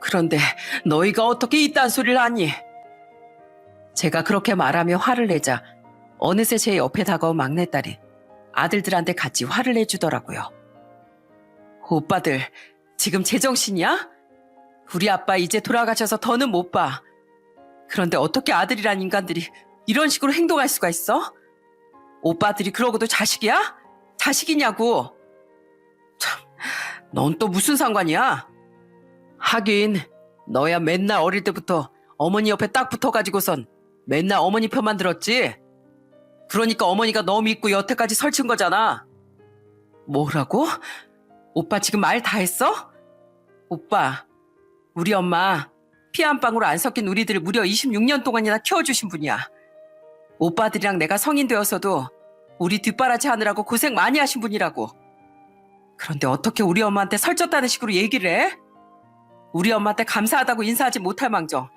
그런데 너희가 어떻게 이딴 소리를 하니? 제가 그렇게 말하며 화를 내자 어느새 제 옆에 다가온 막내딸이 아들들한테 같이 화를 내주더라고요. 오빠들, 지금 제정신이야? 우리 아빠 이제 돌아가셔서 더는 못 봐. 그런데 어떻게 아들이란 인간들이 이런 식으로 행동할 수가 있어? 오빠들이 그러고도 자식이야? 자식이냐고. 참, 넌 또 무슨 상관이야? 하긴 너야 맨날 어릴 때부터 어머니 옆에 딱 붙어가지고선 맨날 어머니 편만 들었지? 그러니까 어머니가 너 믿고 여태까지 설친 거잖아. 뭐라고? 오빠 지금 말 다 했어? 오빠, 우리 엄마 피 한 방울 안 섞인 우리들을 무려 26년 동안이나 키워주신 분이야. 오빠들이랑 내가 성인 되어서도 우리 뒷바라지 하느라고 고생 많이 하신 분이라고. 그런데 어떻게 우리 엄마한테 설쳤다는 식으로 얘기를 해? 우리 엄마한테 감사하다고 인사하지 못할 망정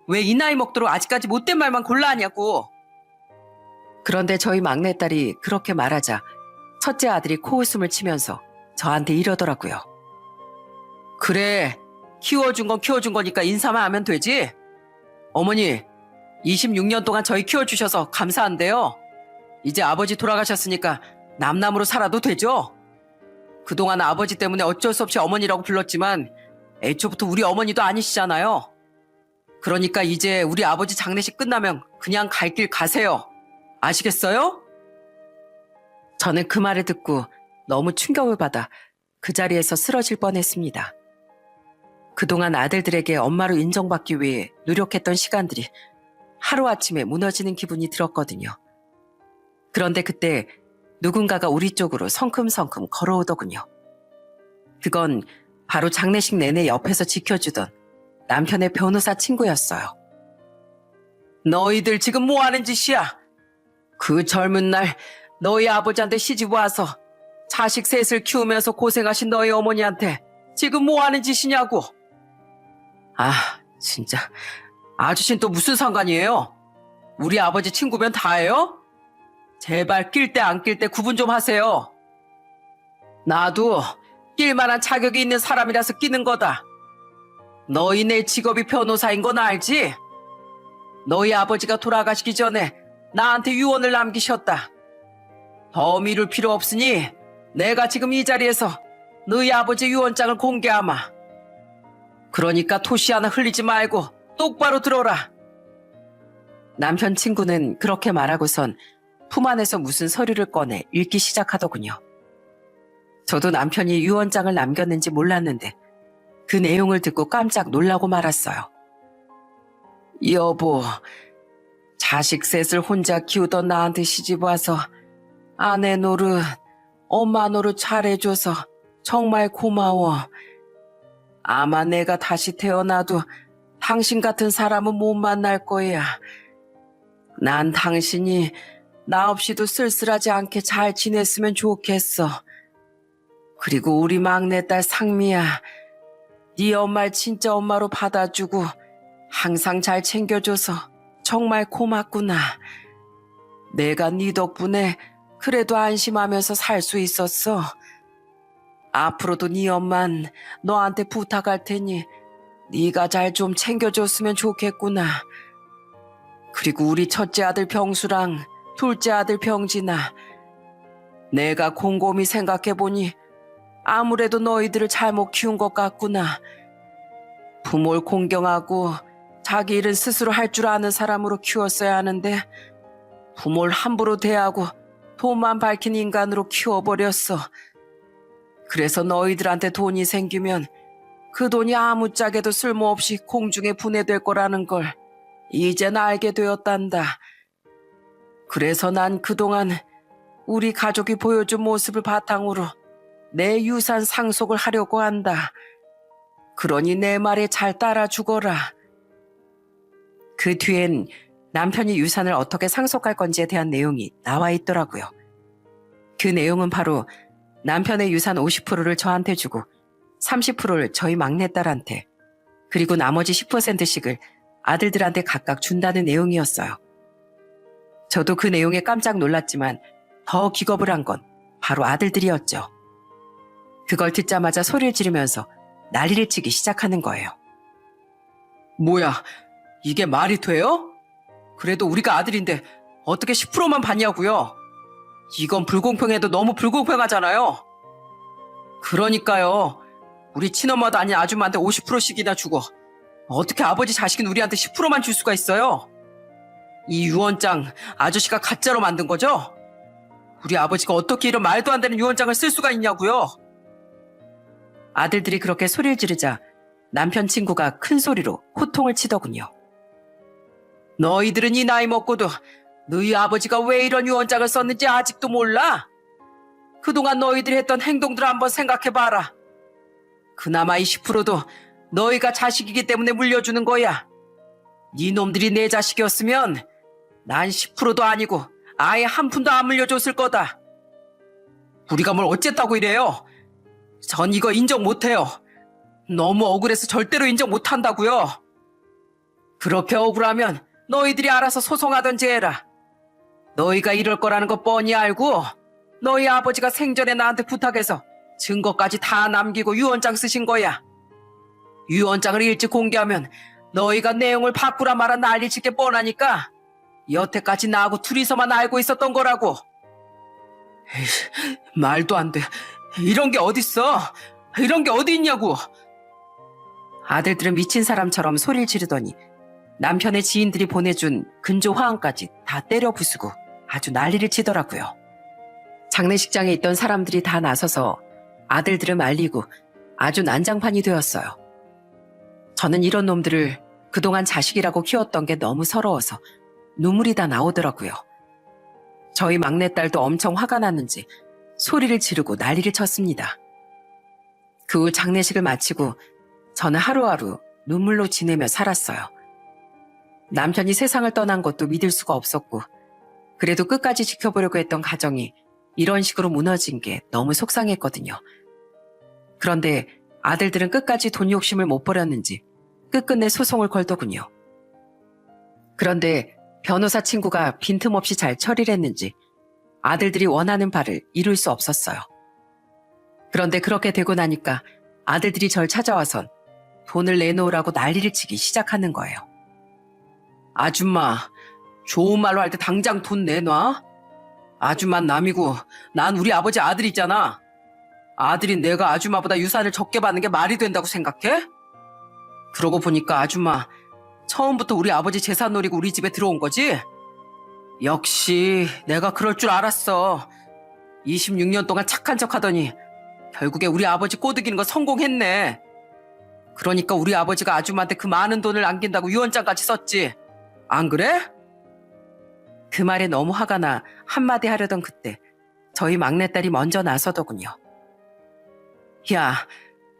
왜 이 나이 먹도록 아직까지 못된 말만 골라 하냐고. 그런데 저희 막내딸이 그렇게 말하자 첫째 아들이 코웃음을 치면서 저한테 이러더라고요. 그래, 키워준 건 키워준 거니까 인사만 하면 되지? 어머니, 26년 동안 저희 키워주셔서 감사한데요. 이제 아버지 돌아가셨으니까 남남으로 살아도 되죠? 그동안 아버지 때문에 어쩔 수 없이 어머니라고 불렀지만 애초부터 우리 어머니도 아니시잖아요. 그러니까 이제 우리 아버지 장례식 끝나면 그냥 갈 길 가세요. 아시겠어요? 저는 그 말을 듣고 너무 충격을 받아 그 자리에서 쓰러질 뻔했습니다. 그동안 아들들에게 엄마로 인정받기 위해 노력했던 시간들이 하루아침에 무너지는 기분이 들었거든요. 그런데 그때 누군가가 우리 쪽으로 성큼성큼 걸어오더군요. 그건 바로 장례식 내내 옆에서 지켜주던 남편의 변호사 친구였어요. 너희들 지금 뭐 하는 짓이야? 그 젊은 날 너희 아버지한테 시집 와서 자식 셋을 키우면서 고생하신 너희 어머니한테 지금 뭐 하는 짓이냐고. 아, 진짜 아저씨는 또 무슨 상관이에요? 우리 아버지 친구면 다예요? 제발 낄 때 안 낄 때 구분 좀 하세요. 나도 낄 만한 자격이 있는 사람이라서 끼는 거다. 너희네 직업이 변호사인 건 알지? 너희 아버지가 돌아가시기 전에 나한테 유언을 남기셨다. 더 미룰 필요 없으니 내가 지금 이 자리에서 너희 아버지 유언장을 공개하마. 그러니까 토시 하나 흘리지 말고 똑바로 들어라. 남편 친구는 그렇게 말하고선 품 안에서 무슨 서류를 꺼내 읽기 시작하더군요. 저도 남편이 유언장을 남겼는지 몰랐는데 그 내용을 듣고 깜짝 놀라고 말았어요. 여보, 자식 셋을 혼자 키우던 나한테 시집와서 아내 노릇, 엄마 노릇 잘해줘서 정말 고마워. 아마 내가 다시 태어나도 당신 같은 사람은 못 만날 거야. 난 당신이 나 없이도 쓸쓸하지 않게 잘 지냈으면 좋겠어. 그리고 우리 막내딸 상미야, 네 엄마를 진짜 엄마로 받아주고 항상 잘 챙겨줘서 정말 고맙구나. 내가 네 덕분에 그래도 안심하면서 살 수 있었어. 앞으로도 네 엄만 너한테 부탁할 테니 네가 잘 좀 챙겨줬으면 좋겠구나. 그리고 우리 첫째 아들 병수랑 둘째 아들 병진아, 내가 곰곰이 생각해보니 아무래도 너희들을 잘못 키운 것 같구나. 부모를 공경하고 자기 일은 스스로 할 줄 아는 사람으로 키웠어야 하는데 부모를 함부로 대하고 돈만 밝힌 인간으로 키워버렸어. 그래서 너희들한테 돈이 생기면 그 돈이 아무짝에도 쓸모없이 공중에 분해될 거라는 걸 이젠 알게 되었단다. 그래서 난 그동안 우리 가족이 보여준 모습을 바탕으로 내 유산 상속을 하려고 한다. 그러니 내 말에 잘 따라 주거라. 그 뒤엔 남편이 유산을 어떻게 상속할 건지에 대한 내용이 나와 있더라고요. 그 내용은 바로 남편의 유산 50%를 저한테 주고 30%를 저희 막내딸한테, 그리고 나머지 10%씩을 아들들한테 각각 준다는 내용이었어요. 저도 그 내용에 깜짝 놀랐지만 더 기겁을 한 건 바로 아들들이었죠. 그걸 듣자마자 소리를 지르면서 난리를 치기 시작하는 거예요. 뭐야, 이게 말이 돼요? 그래도 우리가 아들인데 어떻게 10%만 받냐고요? 이건 불공평해도 너무 불공평하잖아요. 그러니까요. 우리 친엄마도 아닌 아줌마한테 50%씩이나 주고 어떻게 아버지 자식인 우리한테 10%만 줄 수가 있어요? 이 유언장 아저씨가 가짜로 만든 거죠? 우리 아버지가 어떻게 이런 말도 안 되는 유언장을 쓸 수가 있냐고요? 아들들이 그렇게 소리를 지르자 남편 친구가 큰 소리로 호통을 치더군요. 너희들은 이 나이 먹고도 너희 아버지가 왜 이런 유언장을 썼는지 아직도 몰라? 그동안 너희들이 했던 행동들 한번 생각해봐라. 그나마 이 10%도 너희가 자식이기 때문에 물려주는 거야. 네 놈들이 내 자식이었으면 난 10%도 아니고 아예 한 푼도 안 물려줬을 거다. 우리가 뭘 어쨌다고 이래요? 전 이거 인정 못해요. 너무 억울해서 절대로 인정 못한다고요. 그렇게 억울하면 너희들이 알아서 소송하던지 해라. 너희가 이럴 거라는 거 뻔히 알고 너희 아버지가 생전에 나한테 부탁해서 증거까지 다 남기고 유언장 쓰신 거야. 유언장을 일찍 공개하면 너희가 내용을 바꾸라 말아 난리 칠게 뻔하니까 여태까지 나하고 둘이서만 알고 있었던 거라고. 에이, 말도 안 돼. 이런 게 어딨어? 이런 게 어디 있냐고. 아들들은 미친 사람처럼 소리를 지르더니 남편의 지인들이 보내준 근조 화환까지 다 때려 부수고 아주 난리를 치더라고요. 장례식장에 있던 사람들이 다 나서서 아들들을 말리고 아주 난장판이 되었어요. 저는 이런 놈들을 그동안 자식이라고 키웠던 게 너무 서러워서 눈물이 다 나오더라고요. 저희 막내딸도 엄청 화가 났는지 소리를 지르고 난리를 쳤습니다. 그 후 장례식을 마치고 저는 하루하루 눈물로 지내며 살았어요. 남편이 세상을 떠난 것도 믿을 수가 없었고 그래도 끝까지 지켜보려고 했던 가정이 이런 식으로 무너진 게 너무 속상했거든요. 그런데 아들들은 끝까지 돈 욕심을 못 버렸는지 끝끝내 소송을 걸더군요. 그런데 변호사 친구가 빈틈없이 잘 처리를 했는지 아들들이 원하는 바를 이룰 수 없었어요. 그런데 그렇게 되고 나니까 아들들이 절 찾아와선 돈을 내놓으라고 난리를 치기 시작하는 거예요. 아줌마, 좋은 말로 할 때 당장 돈 내놔. 아줌마는 남이고 난 우리 아버지 아들이잖아. 아들인 내가 아줌마보다 유산을 적게 받는 게 말이 된다고 생각해? 그러고 보니까 아줌마 처음부터 우리 아버지 재산 노리고 우리 집에 들어온 거지? 역시 내가 그럴 줄 알았어. 26년 동안 착한 척 하더니 결국에 우리 아버지 꼬드기는 거 성공했네. 그러니까 우리 아버지가 아줌마한테 그 많은 돈을 남긴다고 유언장까지 썼지. 안 그래? 그 말에 너무 화가 나 한마디 하려던 그때 저희 막내딸이 먼저 나서더군요. 야,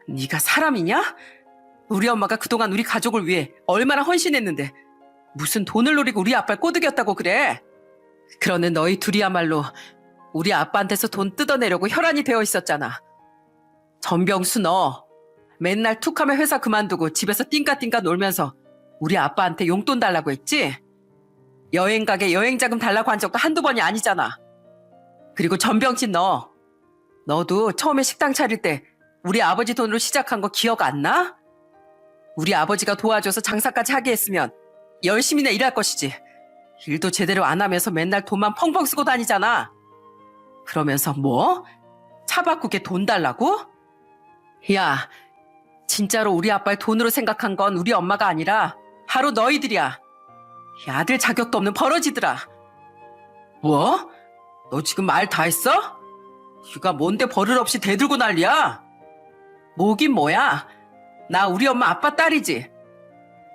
네가 사람이냐? 우리 엄마가 그동안 우리 가족을 위해 얼마나 헌신했는데 무슨 돈을 노리고 우리 아빠를 꼬드겼다고 그래? 그러는 너희 둘이야말로 우리 아빠한테서 돈 뜯어내려고 혈안이 되어 있었잖아. 전병수 너 맨날 툭하면 회사 그만두고 집에서 띵까띵까 놀면서 우리 아빠한테 용돈 달라고 했지? 여행 가게 여행자금 달라고 한 적도 한두 번이 아니잖아. 그리고 전병진 너도 처음에 식당 차릴 때 우리 아버지 돈으로 시작한 거 기억 안 나? 우리 아버지가 도와줘서 장사까지 하게 했으면 열심히나 일할 것이지. 일도 제대로 안 하면서 맨날 돈만 펑펑 쓰고 다니잖아. 그러면서 뭐? 차 바꾸게 돈 달라고? 야, 진짜로 우리 아빠의 돈으로 생각한 건 우리 엄마가 아니라 바로 너희들이야. 이 아들 자격도 없는 버러지들아. 뭐? 너 지금 말 다 했어? 네가 뭔데 버릇없이 대들고 난리야? 뭐긴 뭐야. 나 우리 엄마 아빠 딸이지.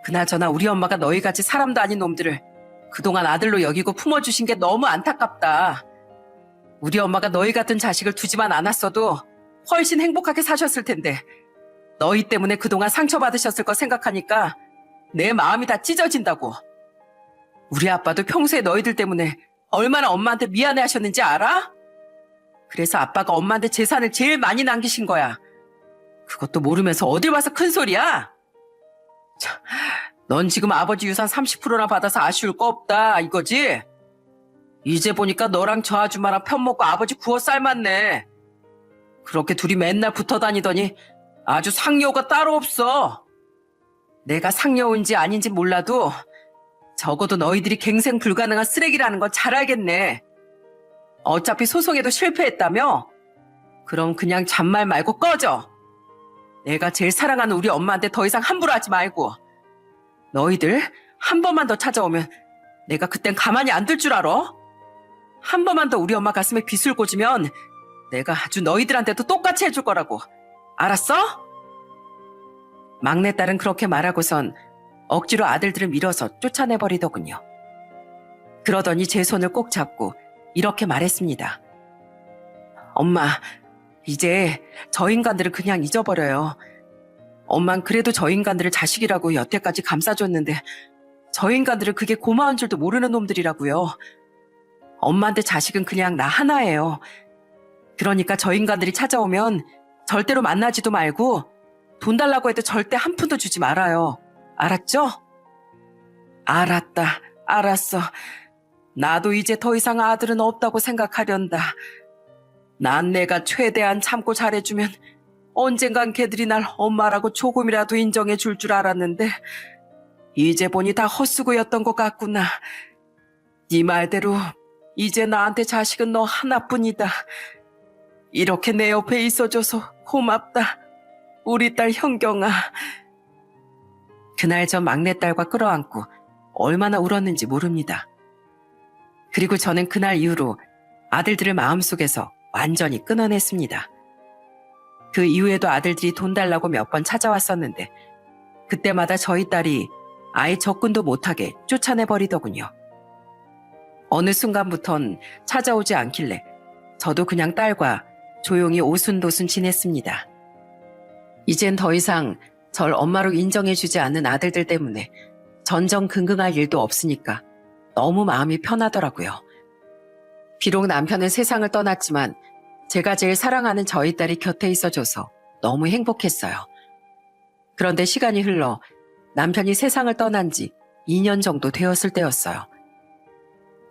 그나저나 우리 엄마가 너희같이 사람도 아닌 놈들을 그동안 아들로 여기고 품어주신 게 너무 안타깝다. 우리 엄마가 너희 같은 자식을 두지만 않았어도 훨씬 행복하게 사셨을 텐데 너희 때문에 그동안 상처받으셨을 거 생각하니까 내 마음이 다 찢어진다고. 우리 아빠도 평소에 너희들 때문에 얼마나 엄마한테 미안해 하셨는지 알아? 그래서 아빠가 엄마한테 재산을 제일 많이 남기신 거야. 그것도 모르면서 어딜 와서 큰 소리야? 참, 넌 지금 아버지 유산 30%나 받아서 아쉬울 거 없다 이거지? 이제 보니까 너랑 저 아줌마랑 편먹고 아버지 구워 삶았네. 그렇게 둘이 맨날 붙어 다니더니 아주 상여가 따로 없어. 내가 상여인지 아닌지 몰라도 적어도 너희들이 갱생 불가능한 쓰레기라는 건 잘 알겠네. 어차피 소송에도 실패했다며? 그럼 그냥 잔말 말고 꺼져. 내가 제일 사랑하는 우리 엄마한테 더 이상 함부로 하지 말고. 너희들 한 번만 더 찾아오면 내가 그땐 가만히 안 둘 줄 알아? 한 번만 더 우리 엄마 가슴에 빗을 꽂으면 내가 아주 너희들한테도 똑같이 해줄 거라고. 알았어? 막내딸은 그렇게 말하고선 억지로 아들들을 밀어서 쫓아내버리더군요. 그러더니 제 손을 꼭 잡고 이렇게 말했습니다. 엄마, 이제 저 인간들을 그냥 잊어버려요. 엄만 그래도 저 인간들을 자식이라고 여태까지 감싸줬는데 저 인간들은 그게 고마운 줄도 모르는 놈들이라고요. 엄마한테 자식은 그냥 나 하나예요. 그러니까 저 인간들이 찾아오면 절대로 만나지도 말고 돈 달라고 해도 절대 한 푼도 주지 말아요. 알았죠? 알았다. 알았어. 나도 이제 더 이상 아들은 없다고 생각하련다. 난 내가 최대한 참고 잘해주면 언젠간 걔들이 날 엄마라고 조금이라도 인정해 줄 줄 알았는데 이제 보니 다 헛수고였던 것 같구나. 네 말대로 이제 나한테 자식은 너 하나뿐이다. 이렇게 내 옆에 있어줘서 고맙다. 우리 딸 현경아. 그날 저 막내딸과 끌어안고 얼마나 울었는지 모릅니다. 그리고 저는 그날 이후로 아들들을 마음속에서 완전히 끊어냈습니다. 그 이후에도 아들들이 돈 달라고 몇 번 찾아왔었는데 그때마다 저희 딸이 아예 접근도 못하게 쫓아내버리더군요. 어느 순간부턴 찾아오지 않길래 저도 그냥 딸과 조용히 오순도순 지냈습니다. 이젠 더 이상 절 엄마로 인정해주지 않는 아들들 때문에 전전긍긍할 일도 없으니까 너무 마음이 편하더라고요. 비록 남편은 세상을 떠났지만 제가 제일 사랑하는 저희 딸이 곁에 있어줘서 너무 행복했어요. 그런데 시간이 흘러 남편이 세상을 떠난 지 2년 정도 되었을 때였어요.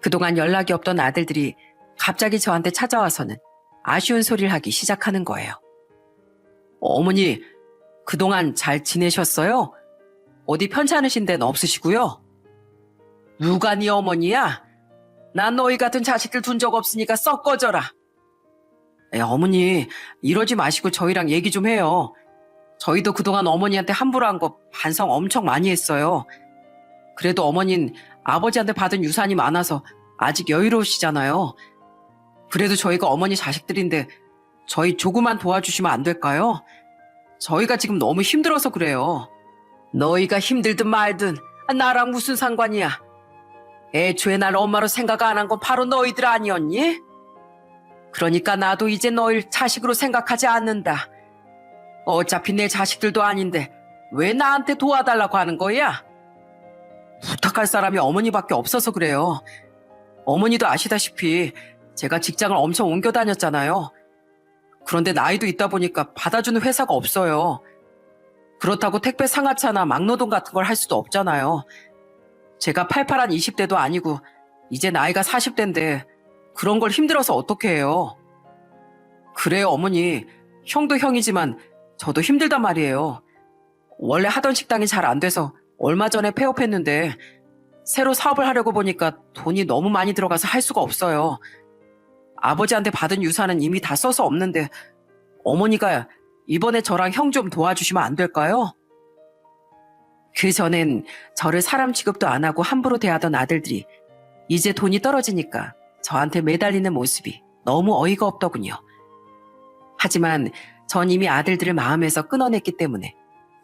그동안 연락이 없던 아들들이 갑자기 저한테 찾아와서는 아쉬운 소리를 하기 시작하는 거예요. 어머니, 그동안 잘 지내셨어요? 어디 편찮으신 데는 없으시고요? 누가 네 어머니야? 난 너희 같은 자식들 둔 적 없으니까 썩 꺼져라. 어머니, 이러지 마시고 저희랑 얘기 좀 해요. 저희도 그동안 어머니한테 함부로 한 거 반성 엄청 많이 했어요. 그래도 어머닌 아버지한테 받은 유산이 많아서 아직 여유로우시잖아요. 그래도 저희가 어머니 자식들인데 저희 조금만 도와주시면 안 될까요? 저희가 지금 너무 힘들어서 그래요. 너희가 힘들든 말든 나랑 무슨 상관이야. 애초에 날 엄마로 생각 안 한 건 바로 너희들 아니었니? 그러니까 나도 이제 너희를 자식으로 생각하지 않는다. 어차피 내 자식들도 아닌데 왜 나한테 도와달라고 하는 거야? 부탁할 사람이 어머니밖에 없어서 그래요. 어머니도 아시다시피 제가 직장을 엄청 옮겨 다녔잖아요. 그런데 나이도 있다 보니까 받아주는 회사가 없어요. 그렇다고 택배 상하차나 막노동 같은 걸 할 수도 없잖아요. 제가 팔팔한 20대도 아니고 이제 나이가 40대인데 그런 걸 힘들어서 어떻게 해요? 그래요, 어머니. 형도 형이지만 저도 힘들단 말이에요. 원래 하던 식당이 잘 안 돼서 얼마 전에 폐업했는데 새로 사업을 하려고 보니까 돈이 너무 많이 들어가서 할 수가 없어요. 아버지한테 받은 유산은 이미 다 써서 없는데 어머니가 이번에 저랑 형 좀 도와주시면 안 될까요? 그 전엔 저를 사람 취급도 안 하고 함부로 대하던 아들들이 이제 돈이 떨어지니까 저한테 매달리는 모습이 너무 어이가 없더군요. 하지만 전 이미 아들들을 마음에서 끊어냈기 때문에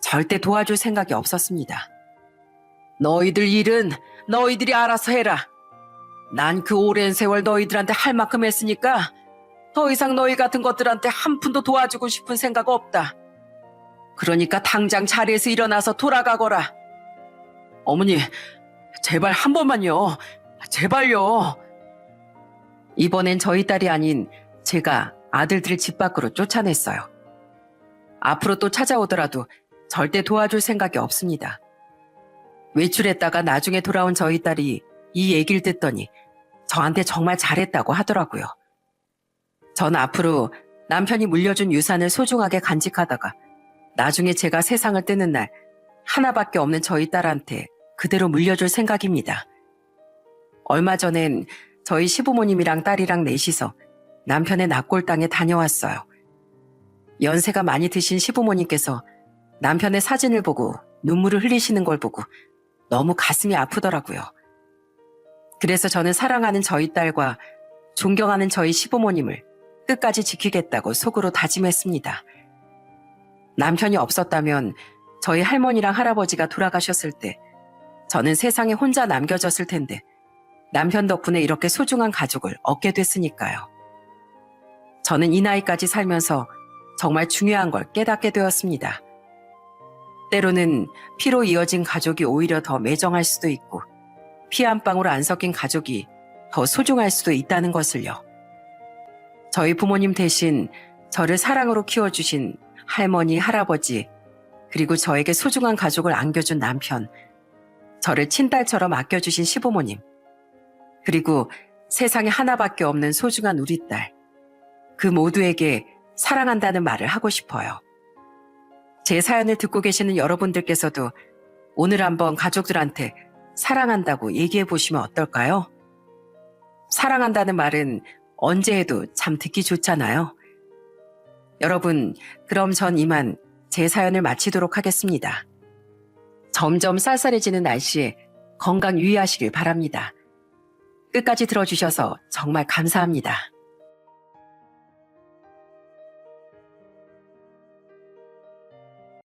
절대 도와줄 생각이 없었습니다. 너희들 일은 너희들이 알아서 해라. 난 그 오랜 세월 너희들한테 할 만큼 했으니까 더 이상 너희 같은 것들한테 한 푼도 도와주고 싶은 생각 없다. 그러니까 당장 자리에서 일어나서 돌아가거라. 어머니, 제발 한 번만요. 제발요. 이번엔 저희 딸이 아닌 제가 아들들을 집 밖으로 쫓아냈어요. 앞으로 또 찾아오더라도 절대 도와줄 생각이 없습니다. 외출했다가 나중에 돌아온 저희 딸이 이 얘기를 듣더니 저한테 정말 잘했다고 하더라고요. 전 앞으로 남편이 물려준 유산을 소중하게 간직하다가 나중에 제가 세상을 뜨는 날 하나밖에 없는 저희 딸한테 그대로 물려줄 생각입니다. 얼마 전엔 저희 시부모님이랑 딸이랑 넷이서 남편의 납골당에 다녀왔어요. 연세가 많이 드신 시부모님께서 남편의 사진을 보고 눈물을 흘리시는 걸 보고 너무 가슴이 아프더라고요. 그래서 저는 사랑하는 저희 딸과 존경하는 저희 시부모님을 끝까지 지키겠다고 속으로 다짐했습니다. 남편이 없었다면 저희 할머니랑 할아버지가 돌아가셨을 때 저는 세상에 혼자 남겨졌을 텐데 남편 덕분에 이렇게 소중한 가족을 얻게 됐으니까요. 저는 이 나이까지 살면서 정말 중요한 걸 깨닫게 되었습니다. 때로는 피로 이어진 가족이 오히려 더 매정할 수도 있고 피 한 방울 안 섞인 가족이 더 소중할 수도 있다는 것을요. 저희 부모님 대신 저를 사랑으로 키워주신 할머니, 할아버지, 그리고 저에게 소중한 가족을 안겨준 남편, 저를 친딸처럼 아껴주신 시부모님, 그리고 세상에 하나밖에 없는 소중한 우리 딸, 그 모두에게 사랑한다는 말을 하고 싶어요. 제 사연을 듣고 계시는 여러분들께서도 오늘 한번 가족들한테 사랑한다고 얘기해 보시면 어떨까요? 사랑한다는 말은 언제 해도 참 듣기 좋잖아요. 여러분, 그럼 전 이만 제 사연을 마치도록 하겠습니다. 점점 쌀쌀해지는 날씨에 건강 유의하시길 바랍니다. 끝까지 들어주셔서 정말 감사합니다.